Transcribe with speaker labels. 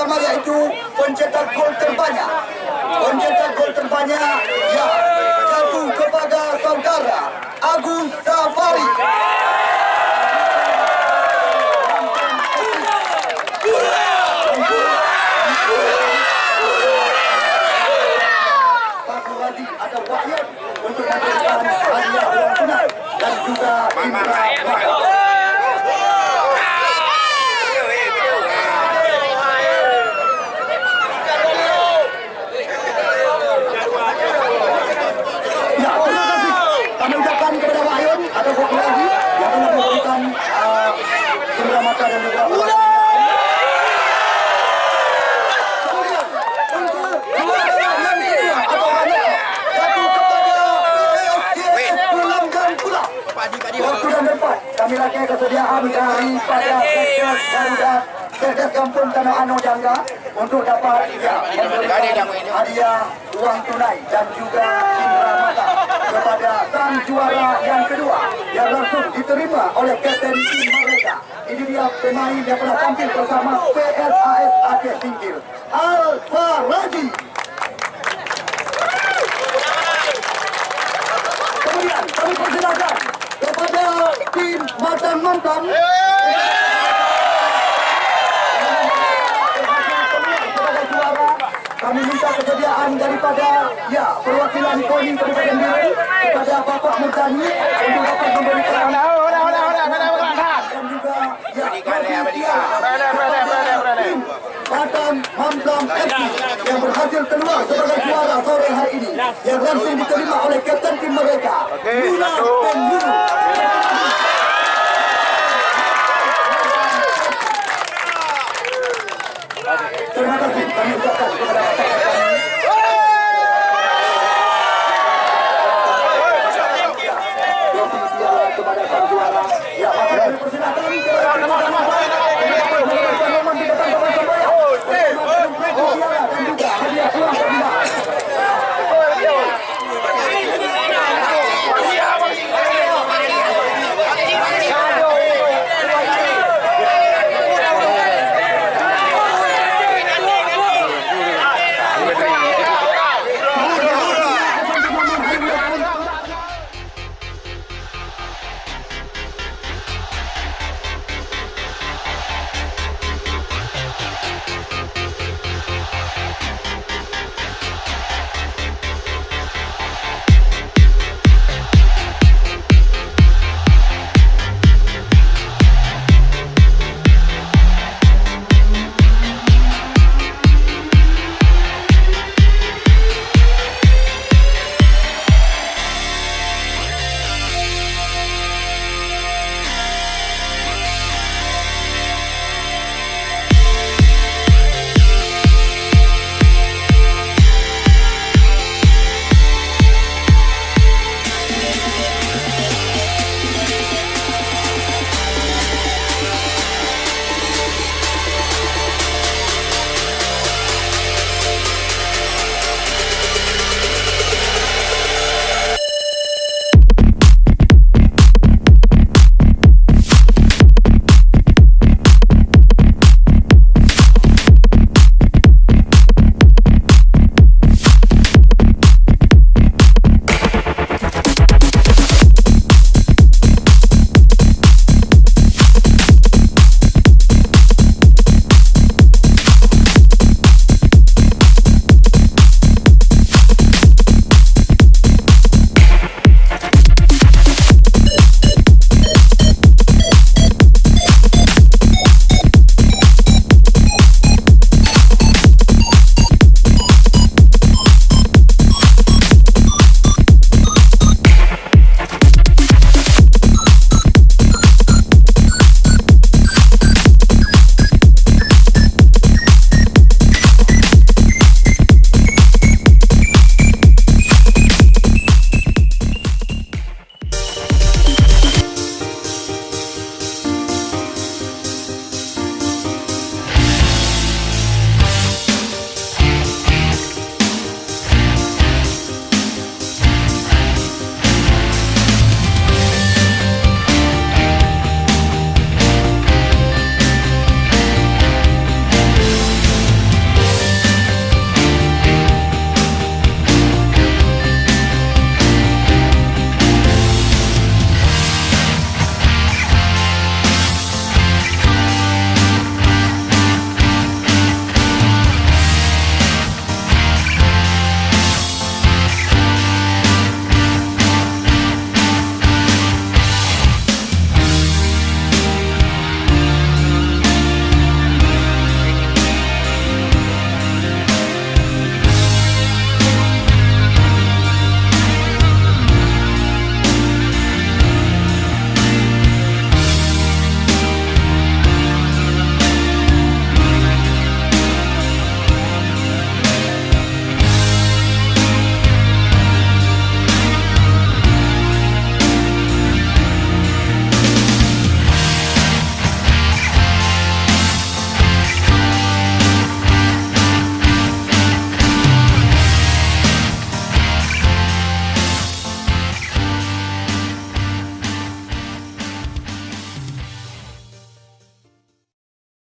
Speaker 1: pertama yaitu pencetak gol terbanyak. Pencetak gol terbanyak ya jatuh kepada saudara Agus Safari. Satu lagi ada Wahyu untuk memberikan hadiah uang tunai dan juga Indra Bakar. Kami ucapkan kepada Wahyu ada satu lagi yang telah memberikan Indra Mata dan juga kemudian untuk juara yang kedua atau hadiah jatuh kepada PSG Pulangan Pula. Waktu dan tempat kami lagi kesediaan daripada Sekdes Garuda, Sekdes Kampung Tanah Ano Jangga untuk dapat memberikan hadiah uang tunai dan juga Indra Mata kepada sang juara yang kedua yang langsung diterima oleh kapten tim mereka. Ini dia pemain yang pernah tampil bersama PSAS Aceh Singkil, Al-Faraji. Kemudian kami persilakan kepada tim Matan Mantan. Kami minta kesediaan daripada perwakilan KONI Kabupaten Biren kepada Bapak Murtani untuk dapat memberikan dan juga Batam Mamlam FC yang berhasil keluar sebagai juara sore hari ini yang langsung diterima oleh kapten tim mereka Luna Pengguru. Terima kasih kami ucapkan kepada